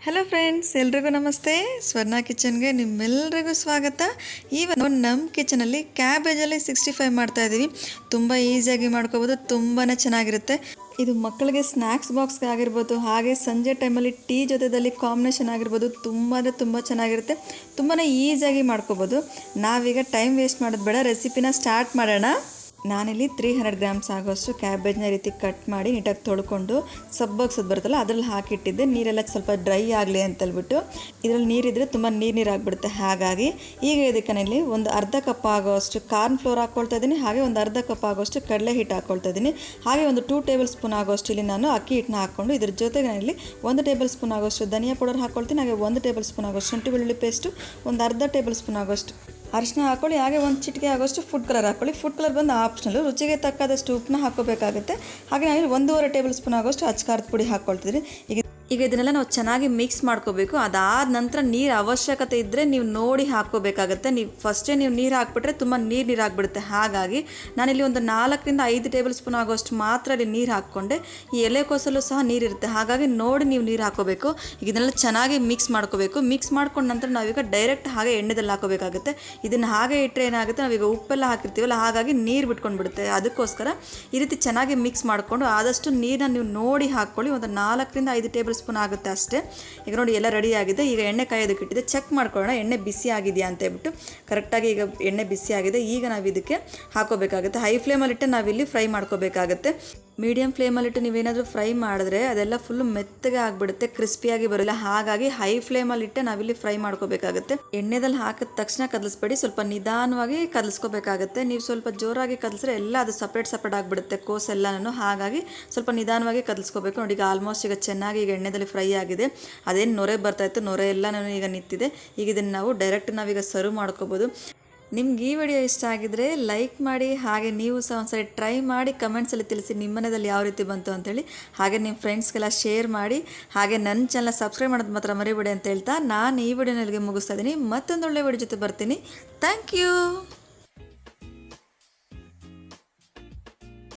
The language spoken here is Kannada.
ಹಲೋ ಫ್ರೆಂಡ್ಸ್, ಎಲ್ರಿಗೂ ನಮಸ್ತೆ. ಸ್ವರ್ಣ ಕಿಚನ್ಗೆ ನಿಮ್ಮೆಲ್ಲರಿಗೂ ಸ್ವಾಗತ. ಇವತ್ತು ನಮ್ಮ ಕಿಚನಲ್ಲಿ ಕ್ಯಾಬೇಜಲ್ಲಿ 65 ಮಾಡ್ತಾ ಇದ್ದೀವಿ. ತುಂಬ ಈಸಿಯಾಗಿ ಮಾಡ್ಕೋಬೋದು, ತುಂಬಾ ಚೆನ್ನಾಗಿರುತ್ತೆ. ಇದು ಮಕ್ಕಳಿಗೆ ಸ್ನ್ಯಾಕ್ಸ್ ಬಾಕ್ಸ್ಗೆ ಆಗಿರ್ಬೋದು, ಹಾಗೆ ಸಂಜೆ ಟೈಮಲ್ಲಿ ಟೀ ಜೊತೆದಲ್ಲಿ ಕಾಂಬಿನೇಷನ್ ಆಗಿರ್ಬೋದು. ತುಂಬ ಚೆನ್ನಾಗಿರುತ್ತೆ, ತುಂಬಾ ಈಸಿಯಾಗಿ ಮಾಡ್ಕೋಬೋದು. ನಾವೀಗ ಟೈಮ್ ವೇಸ್ಟ್ ಮಾಡೋದು ಬೇಡ, ರೆಸಿಪಿನ ಸ್ಟಾರ್ಟ್ ಮಾಡೋಣ. ನಾನಿಲ್ಲಿ 300 ಗ್ರಾಮ್ಸ್ ಆಗೋಷ್ಟು ಕ್ಯಾಬೇಜ್ನ ರೀತಿ ಕಟ್ ಮಾಡಿ ನೀಟಾಗಿ ತೊಳ್ಕೊಂಡು ಸಬ್ಬಗ್ಸೋದು ಬರುತ್ತಲ್ಲ ಅದರಲ್ಲಿ ಹಾಕಿಟ್ಟಿದ್ದೆ. ನೀರೆಲ್ಲ ಸ್ವಲ್ಪ ಡ್ರೈ ಆಗಲಿ ಅಂತೇಳ್ಬಿಟ್ಟು. ಇದರಲ್ಲಿ ನೀರಿದ್ದರೆ ತುಂಬ ನೀರು ಆಗಿಬಿಡುತ್ತೆ. ಹಾಗಾಗಿ ಈಗ ಇದಕ್ಕೆ ನಾನಿಲ್ಲಿ ಒಂದು ಅರ್ಧ ಕಪ್ ಆಗೋಷ್ಟು ಕಾರ್ನ್ ಫ್ಲೋರ್ ಹಾಕ್ಕೊಳ್ತಾ ಇದ್ದೀನಿ. ಹಾಗೆ ಒಂದು ಅರ್ಧ ಕಪ್ ಆಗೋಷ್ಟು ಕಡಲೆ ಹಿಟ್ಟು ಹಾಕ್ಕೊಳ್ತಾ ಇದ್ದೀನಿ. ಹಾಗೆ ಒಂದು 2 ಟೇಬಲ್ ಸ್ಪೂನ್ ಆಗೋಷ್ಟು ಇಲ್ಲಿ ನಾನು ಅಕ್ಕಿ ಹಿಟ್ಟನ್ನ ಹಾಕ್ಕೊಂಡು ಇದ್ರ ಜೊತೆಗೆ ನಾನಿಲ್ಲಿ 1 ಟೇಬಲ್ ಸ್ಪೂನ್ ಆಗೋಷ್ಟು ಧನಿಯಾ ಪೌಡರ್ ಹಾಕ್ಕೊಳ್ತೀನಿ. ಹಾಗೆ 1 ಟೇಬಲ್ ಸ್ಪೂನ್ ಆಗೋಷ್ಟು ಶುಂಠಿ ಬೆಳ್ಳುಳ್ಳಿ ಪೇಸ್ಟು, ಒಂದು ಅರ್ಧ ಟೇಬಲ್ ಸ್ಪೂನ್ ಆಗೋಷ್ಟು ಅರಿಶಿನ ಹಾಕ್ಕೊಳ್ಳಿ. ಹಾಗೆ ಒಂದು ಚಿಟಿಕೆ ಆಗೋಷ್ಟು ಫುಡ್ ಕಲರ್ ಹಾಕ್ಕೊಳ್ಳಿ. ಫುಡ್ ಕಲರ್ ಬಂದು ಆಪ್ಷನಲ್ಲು, ರುಚಿಗೆ ತಕ್ಕಾದಷ್ಟು ಉಪ್ಪನ್ನ ಹಾಕೋಬೇಕಾಗುತ್ತೆ. ಹಾಗೆ ನಾನು 1.5 ಟೇಬಲ್ ಸ್ಪೂನ್ ಆಗೋಷ್ಟು ಅಚ್ಕಾರದ ಪುಡಿ ಹಾಕ್ಕೊಳ್ತಿದ್ದೀನಿ. ಈಗ ಇದನ್ನೆಲ್ಲ ನಾವು ಚೆನ್ನಾಗಿ ಮಿಕ್ಸ್ ಮಾಡ್ಕೋಬೇಕು. ಅದಾದ ನಂತರ ನೀರು ಅವಶ್ಯಕತೆ ಇದ್ದರೆ ನೀವು ನೋಡಿ ಹಾಕ್ಕೋಬೇಕಾಗತ್ತೆ. ನೀವು ಫಸ್ಟೇ ನೀವು ನೀರು ಹಾಕ್ಬಿಟ್ರೆ ತುಂಬ ನೀರು ಆಗಿಬಿಡುತ್ತೆ. ಹಾಗಾಗಿ ನಾನಿಲ್ಲಿ ಒಂದು 4 ರಿಂದ 5 ಟೇಬಲ್ ಸ್ಪೂನ್ ಆಗೋಷ್ಟು ಮಾತ್ರ ಇಲ್ಲಿ ನೀರು ಹಾಕ್ಕೊಂಡೆ. ಈ ಎಲೆಕೋಸಲ್ಲೂ ಸಹ ನೀರಿರುತ್ತೆ, ಹಾಗಾಗಿ ನೋಡಿ ನೀವು ನೀರು ಹಾಕ್ಕೋಬೇಕು. ಈಗ ಇದನ್ನೆಲ್ಲ ಚೆನ್ನಾಗಿ ಮಿಕ್ಸ್ ಮಾಡ್ಕೋಬೇಕು. ಮಿಕ್ಸ್ ಮಾಡ್ಕೊಂಡ ನಂತರ ನಾವೀಗ ಡೈರೆಕ್ಟ್ ಹಾಗೆ ಎಣ್ಣೆದಲ್ಲಿ ಹಾಕೋಬೇಕಾಗುತ್ತೆ. ಇದನ್ನು ಹಾಗೆ ಇಟ್ಟರೆ ಏನಾಗುತ್ತೆ, ನಾವೀಗ ಉಪ್ಪೆಲ್ಲ ಹಾಕಿರ್ತೀವಲ್ಲ, ಹಾಗಾಗಿ ನೀರು ಬಿಟ್ಕೊಂಡು ಬಿಡುತ್ತೆ. ಅದಕ್ಕೋಸ್ಕರ ಈ ರೀತಿ ಚೆನ್ನಾಗಿ ಮಿಕ್ಸ್ ಮಾಡಿಕೊಂಡು ಆದಷ್ಟು ನೀರನ್ನ ನೀವು ನೋಡಿ ಹಾಕ್ಕೊಳ್ಳಿ. ಒಂದು 4 ರಿಂದ 5 ಟೇಬಲ್ ಸ್ಪೂನ್ ಆಗುತ್ತೆ ಅಷ್ಟೇ. ಈಗ ನೋಡಿ ಎಲ್ಲ ರೆಡಿ ಆಗಿದೆ. ಈಗ ಎಣ್ಣೆ ಕಾಯೋದಕ್ಕೆ ಇಟ್ಟಿದೆ, ಚೆಕ್ ಮಾಡ್ಕೊಳ್ಳೋಣ ಎಣ್ಣೆ ಬಿಸಿ ಆಗಿದೆಯಾ ಅಂತ ಹೇಳ್ಬಿಟ್ಟು. ಕರೆಕ್ಟಾಗಿ ಈಗ ಎಣ್ಣೆ ಬಿಸಿ ಆಗಿದೆ. ಈಗ ನಾವು ಇದಕ್ಕೆ ಹಾಕೋಬೇಕಾಗುತ್ತೆ. ಹೈ ಫ್ಲೇಮಲ್ಲಿಟ್ಟು ನಾವಿಲ್ಲಿ ಫ್ರೈ ಮಾಡ್ಕೋಬೇಕಾಗುತ್ತೆ. ಮೀಡಿಯಮ್ ಫ್ಲೇಮಲ್ಲಿಟ್ಟು ನೀವೇನಾದರೂ ಫ್ರೈ ಮಾಡಿದ್ರೆ ಅದೆಲ್ಲ ಫುಲ್ಲು ಮೆತ್ತಗೆ ಆಗಿಬಿಡುತ್ತೆ, ಕ್ರಿಸ್ಪಿಯಾಗಿ ಬರೋಲ್ಲ. ಹಾಗಾಗಿ ಹೈ ಫ್ಲೇಮಲ್ಲಿಟ್ಟೆ ನಾವಿಲ್ಲಿ ಫ್ರೈ ಮಾಡ್ಕೋಬೇಕಾಗುತ್ತೆ. ಎಣ್ಣೆದಲ್ಲಿ ಹಾಕಿದ ತಕ್ಷಣ ಕದಲಿಸ್ಬೇಡಿ, ಸ್ವಲ್ಪ ನಿಧಾನವಾಗಿ ಕದಲಿಸ್ಕೋಬೇಕಾಗುತ್ತೆ. ನೀವು ಸ್ವಲ್ಪ ಜೋರಾಗಿ ಕದಲಿಸಿದ್ರೆ ಎಲ್ಲ ಅದು ಸಪ್ರೇಟ್ ಆಗಿಬಿಡುತ್ತೆ ಕೋಸೆಲ್ಲನೂ. ಹಾಗಾಗಿ ಸ್ವಲ್ಪ ನಿಧಾನವಾಗಿ ಕದಲಿಸ್ಕೋಬೇಕು. ನೋಡಿ ಈಗ ಆಲ್ಮೋಸ್ಟ್ ಈಗ ಚೆನ್ನಾಗಿ ಈಗ ಎಣ್ಣೆದಲ್ಲಿ ಫ್ರೈ ಆಗಿದೆ. ಅದೇನು ನೊರೆ ಬರ್ತಾಯಿತ್ತು, ನೊರೆ ಎಲ್ಲನೂ ಈಗ ನಿಂತಿದೆ. ಈಗ ಇದನ್ನು ನಾವು ಡೈರೆಕ್ಟ್ ನಾವೀಗ ಸರ್ವ್ ಮಾಡ್ಕೋಬೋದು. ನಿಮ್ಗೆ ಈ ವಿಡಿಯೋ ಇಷ್ಟ ಆಗಿದ್ರೆ ಲೈಕ್ ಮಾಡಿ, ಹಾಗೆ ನೀವು ಸಹ ಒಂದ್ಸರಿ ಟ್ರೈ ಮಾಡಿ ಕಮೆಂಟ್ಸಲ್ಲಿ ತಿಳಿಸಿ ನಿಮ್ಮ ಮನೆಯಲ್ಲಿ ಯಾವ ರೀತಿ ಬಂತು ಅಂತೇಳಿ. ಹಾಗೆ ನಿಮ್ಮ ಫ್ರೆಂಡ್ಸ್ಗೆಲ್ಲ ಶೇರ್ ಮಾಡಿ, ಹಾಗೆ ನನ್ನ ಚಾನಲ್ ಸಬ್ಸ್ಕ್ರೈಬ್ ಮಾಡೋದು ಮಾತ್ರ ಮರಿಬೇಡಿ ಅಂತ ಹೇಳ್ತಾ ನಾನು ಈ ವಿಡಿಯೋನಲ್ಲಿಗೆ ಮುಗಿಸ್ತಾ ಇದ್ದೀನಿ. ಮತ್ತೊಂದು ಒಳ್ಳೆ ವಿಡಿಯೋ ಜೊತೆ ಬರ್ತೀನಿ. Thank you.